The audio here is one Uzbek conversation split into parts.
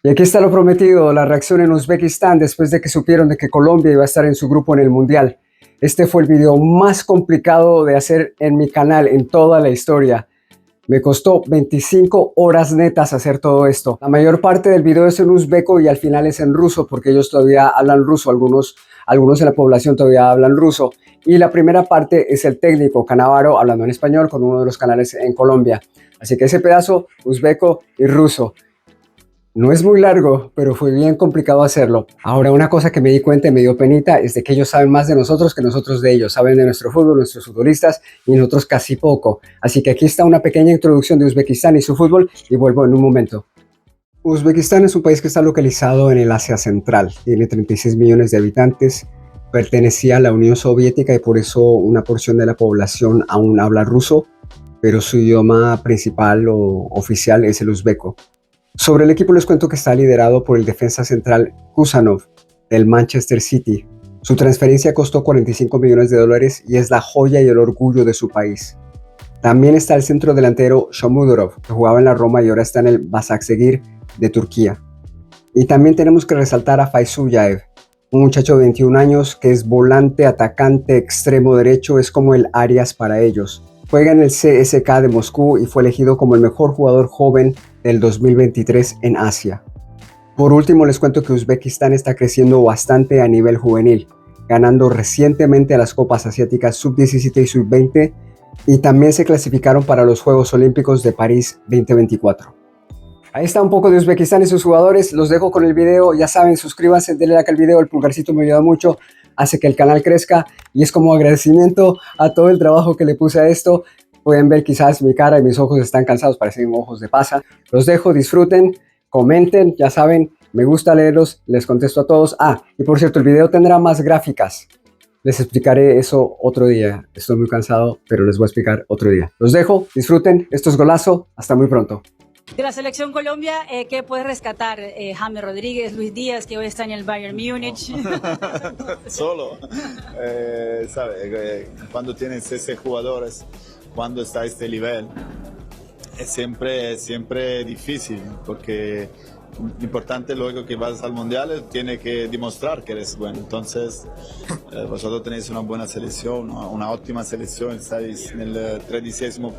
Y aquí está lo prometido, la reacción en Uzbekistán después de que supieron de que Colombia iba a estar en su grupo en el Mundial. Este fue el video más complicado de hacer en mi canal en toda la historia. Me costó 25 horas netas hacer todo esto. La mayor parte del video es en uzbeco y al final es en ruso porque ellos todavía hablan ruso, algunos de la población todavía hablan ruso. Y la primera parte es el técnico Canavaro hablando en español con uno de los canales en Colombia. Así que ese pedazo, uzbeco y ruso. No es muy largo, pero fue bien complicado hacerlo. Ahora, una cosa que me di cuenta y me dio penita es de que ellos saben más de nosotros que nosotros de ellos. Saben de nuestro fútbol, nuestros futbolistas y nosotros casi poco. Así que aquí está una pequeña introducción de Uzbekistán y su fútbol y vuelvo en un momento. Uzbekistán es un país que está localizado en el Asia Central. Tiene 36 millones de habitantes. Pertenecía a la Unión Soviética y por eso una porción de la población aún habla ruso, pero su idioma principal o oficial es el uzbeco. Sobre el equipo les cuento que está liderado por el defensa central Kusanov del Manchester City. Su transferencia costó 45 millones de dólares y es la joya y el orgullo de su país. También está el centro delantero Shomurodov, que jugaba en la Roma y ahora está en el Başakşehir de Turquía. Y también tenemos que resaltar a Fayzullaev, un muchacho de 21 años que es volante, atacante, extremo derecho, es como el Arias para ellos. Juega en el CSKA de Moscú y fue elegido como el mejor jugador joven del 2023 en Asia. Por último, les cuento que Uzbekistán está creciendo bastante a nivel juvenil, ganando recientemente a las Copas Asiáticas Sub-17 y Sub-20 y también se clasificaron para los Juegos Olímpicos de París 2024. Ahí está un poco de Uzbekistán y sus jugadores, los dejo con el video, ya saben, suscríbanse, denle like al video, el pulgarcito me ayuda mucho, hace que el canal crezca y es como agradecimiento a todo el trabajo que le puse a esto. Pueden ver quizás mi cara y mis ojos están cansados, parecen ojos de pasa. Los dejo, disfruten, comenten, ya saben, me gusta leerlos, les contesto a todos. Y por cierto, el video tendrá más gráficas. Les explicaré eso otro día. Estoy muy cansado, pero les voy a explicar otro día. Los dejo, disfruten, esto es Golazo, hasta muy pronto. De la selección Colombia, ¿qué puedes rescatar? James Rodríguez, Luis Díaz, que hoy está en el Bayern Múnich. Solo, cuando tienes ese jugadores, cuando está a este nivel, es siempre difícil, porque importante luego que vas al mundial, tiene que demostrar que eres bueno. Entonces, vosotros tenéis una buena selección, una óptima selección, estáis en el 36º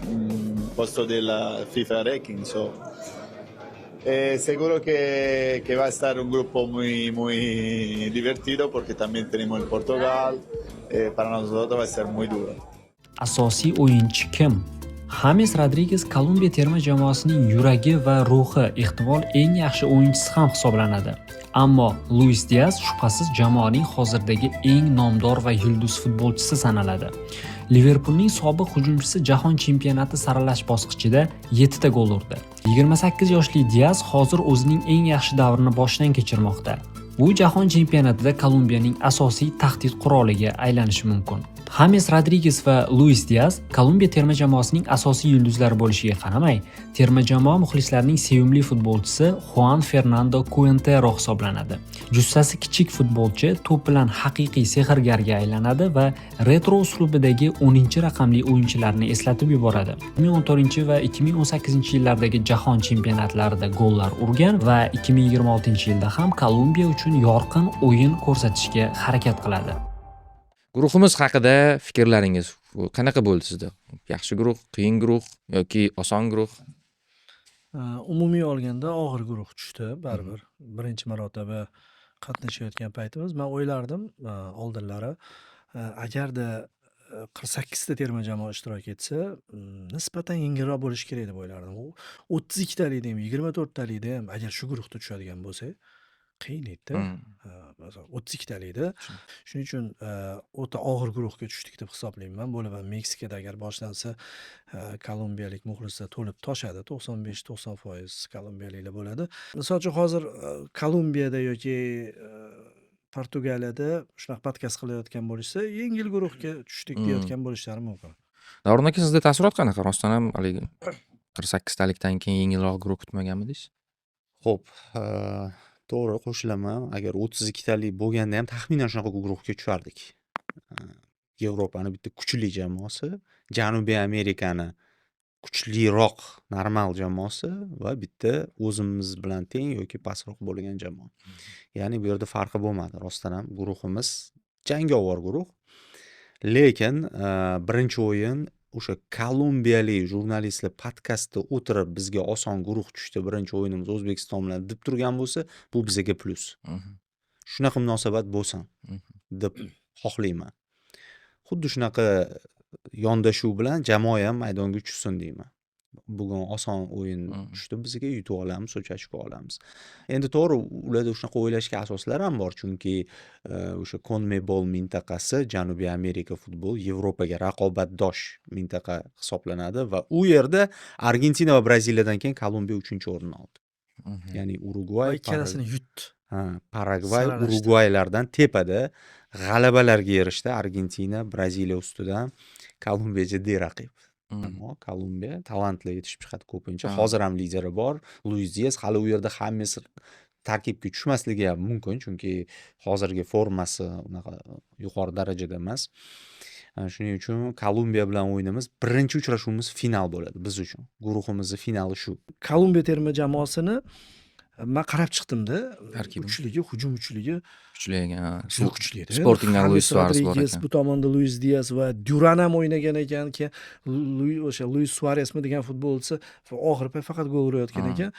puesto de la FIFA Ranking. Seguro que va a estar un grupo muy divertido, porque también tenemos el Portugal. Para nosotros va a ser muy duro. Asosiy o'yinchi kim? James Rodríguez Kolumbiya terma jamoasining yuragi va ruhi, ehtimol eng yaxshi o'yinchisi ham hisoblanadi. Ammo Luis Diaz shubhasiz jamoaning hozirdagi eng nomdor va yulduz futbolchisi sanaladi. Liverpulning sobiq hujumchisi jahon chempionati saralash bosqichida 7 ta gol urdi. 28 yoshli Diaz hozir o'zining eng yaxshi davrini boshdan kechirmoqda. Bu jahon chempionatida Kolumbiyaning asosiy tahdid quroliga aylanishi mumkin. James Rodríguez va Luis Diaz Kolumbiya terma jamoasining asosiy yulduzlari bo'lishiga qaramay, terma jamoa muxlislarining sevimli futbolchisi Juan Fernando Quintero hisoblanadi. Jussasi kichik futbolchi to'p bilan haqiqiy sehrgarga aylanadi va retro uslubidagi 10-raqamli o'yinchilarni eslatib yuboradi. 2014 va 2018-yillardagi jahon chempionatlarida gollar urgan va 2026-yilda ham Kolumbiya uchun yorqin o'yin ko'rsatishga harakat qiladi. Guruhimiz haqida fikrlaringiz qanaqa bo'ldi sizda? Yaxshi guruh, qiyin guruh yoki oson guruh? Umumiy olganda og'ir guruh tushdi baribir. Birinchi marotaba qatnashayotgan paytimiz men o'ylardim oldinlari agarda 48 ta terma jamoa ishtirok etsa, nisbatan yengilroq bo'lishi kerak deb o'ylardim. U 32 talikda ham, 24 talikda ham agar shu guruhda tushadigan bo'lsa, qiyin edi. Masalan 32 talikda. Shuning uchun o'ta og'ir guruhga tushdik deb hisoblayman. Bo'laman Meksikada agar boshlansa, kolumbiyalik muxlislar to'lib toshadi. 95-90% kolumbiyaliklar bo'ladi. Misol uchun hozir Kolumbiyada yoki Portugaliyada shunaqa podkast qilayotgan bo'lishsa, yengil guruhga tushdik deyotgan bo'lishlari mumkin. Davron aka, sizda taassurot qanaqa? Rostdan ham haligi 48 talikdan keyin yengilroq guruh kutmaganmidingiz? Xo'p, to'g'ri qo'shilaman. Agar 32 talik bo'lganda ham taxminan shunaqa guruhga tushardik. Yevropani bitta kuchli jamoasi, Janubiy Amerikani kuchliroq normal jamoasi va bitta o'zimiz bilan teng yoki pastroq bo'lgan jamoa. Ya'ni bu yerda farqi bo'lmadi. Rostdan ham guruhimiz jangovar guruh. Lekin birinchi o'yin o'sha kolumbiyalik jurnalistlar podkastda o'tirib bizga oson guruh tushdi, birinchi o'yinimiz O'zbekiston bilan deb turgan bo'lsa, bu bizga plus. Shunaqa munosabat bo'lsin deb xohlayman. Xuddi shunaqa yondashuv bilan jamoa ham maydonga tushsin deyman. Bugun oson o'yin tushdi bizga, yutib olamiz, 3 ochko olamiz. Endi to'g'ri, ularda shunaqa o'ylashga asoslar ham bor, chunki o'sha CONMEBOL mintaqasi Janubiy Amerika futbol Yevropaga raqobatdosh mintaqa hisoblanadi va u yerda Argentina va Braziliyadan keyin Kolumbiya 3-o'rinni oldi. Ya'ni Urugvay, ikkalasini yutdi. Paragvay, Saralashdi. Urugvaylardan tepada g'alabalarga erishdi. Argentina, Braziliya ustidan, Kolumbiya jiddiy raqib. Ammo Kolumbiya talantli yetishib chiqadi ko'pincha. Hozir ham lideri bor. Luis Diaz hali u yerda James tarkibga tushmasligi ham mumkin, chunki hozirgi formasi unaqa yuqori darajada emas. Shuning uchun Kolumbiya bilan o'yinimiz, birinchi uchrashuvimiz final bo'ladi biz uchun. Guruhimizning finali shu. Kolumbiya terma jamoasini men qarab chiqdimda. Tarkibi. Uchligi, hujum uchligi Kuchli ekan. juda kuchli edi. Sportingdan James Luis Suarez bor Rodriguez, ekan. bu tomonda Luis Diaz va Duran ham o'ynagan ekan. Keyin o'sha Luis Suarezmi degan futbolchi oxir pay faqat gol urayotgan ekan.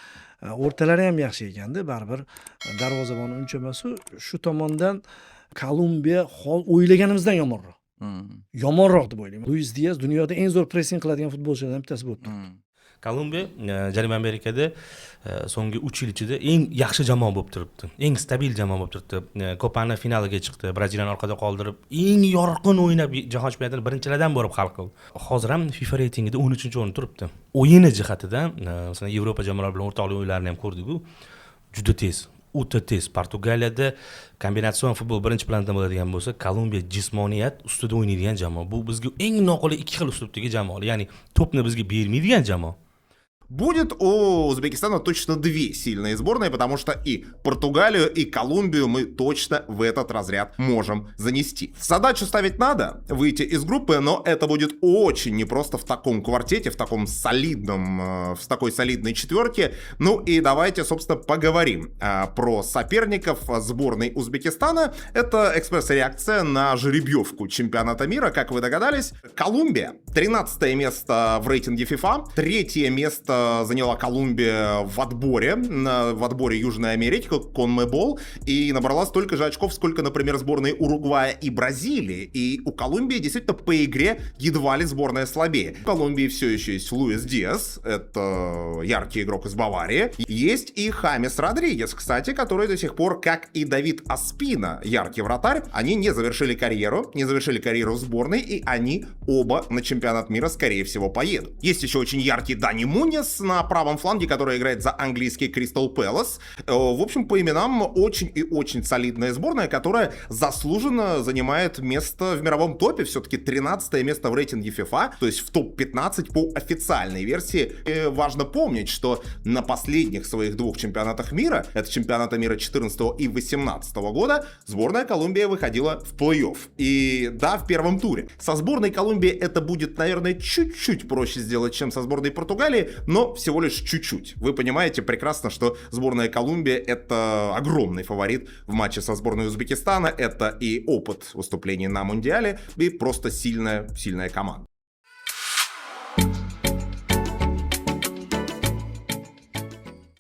O'rtalari ham yaxshi ekanda, baribir darvozaboni uncha emas. Shu tomondan Kolumbiya o'ylaganimizdan yomonroq. Yomonroq deb o'ylayman. Luis Diaz dunyoda eng zo'r pressing qiladigan futbolchilardan bittasi bo'lib turibdi. Kolumbiya Janubiy Amerikada so'nggi 3 yil ichida eng yaxshi jamoa bo'lib turibdi. Eng stabil jamoa bo'lib turibdi. Kopani finaliga chiqdi. Braziliyani orqada qoldirib, eng yorqin o'ynab jahon chempionatini birinchilardan borib hal qildi. Hozir ham FIFA reytingida 13-o'rinda turibdi. O'yini jihatidan, masalan, Yevropa jamoalari bilan o'rtoqlik o'yinlarini ham ko'rdik-ku. Juda tez, o'ta tez. Portugaliyada kombinatsion futbol birinchi planda bo'ladigan bo'lsa, Kolumbiya jismoniyat ustida o'ynaydigan jamoa. Bu bizga eng noqulay ikki xil uslubdagi jamoa. Ya'ni to'pni bizga bermaydigan jamoa. Будет у Узбекистана точно две сильные сборные, потому что и Португалию, и Колумбию мы точно в этот разряд можем занести. Задачу ставить надо, выйти из группы, но это будет очень непросто в таком квартете, в таком солидном, в такой солидной четверке. Ну и давайте, собственно, поговорим про соперников сборной Узбекистана. Это экспресс-реакция на жеребьевку чемпионата мира, как вы догадались. Колумбия, 13 место в рейтинге FIFA, 3 место заняла Колумбия в отборе Южной Америки, CONMEBOL, и набрала столько же очков, сколько, например, сборные Уругвая и Бразилии. И у Колумбии действительно по игре едва ли сборная слабее. В Колумбии все еще есть Луис Диас, это яркий игрок из Баварии. Есть и Хамес Родригес, кстати, который до сих пор, как и Давид Аспина, яркий вратарь, они не завершили карьеру в сборной, и они оба на чемпионат мира, скорее всего, поедут. Есть еще очень яркий Дани Муньес на правом фланге, который играет за английский Кристал Пэлас. В общем, по именам очень и очень солидная сборная, которая заслуженно занимает место в мировом топе. Все-таки 13 место в рейтинге FIFA, то есть в топ-15 по официальной версии. И важно помнить, что на последних своих 2 чемпионатах мира, это чемпионата мира 14 и 18 года, сборная Колумбии выходила в плей-офф. И да, в первом туре. Со сборной Колумбии это будет, наверное, чуть-чуть проще сделать, чем со сборной Португалии, но всего лишь чуть-чуть. Вы понимаете прекрасно, что сборная Колумбии — это огромный фаворит в матче со сборной Узбекистана. Это и опыт выступлений на Мундиале, и просто сильная команда.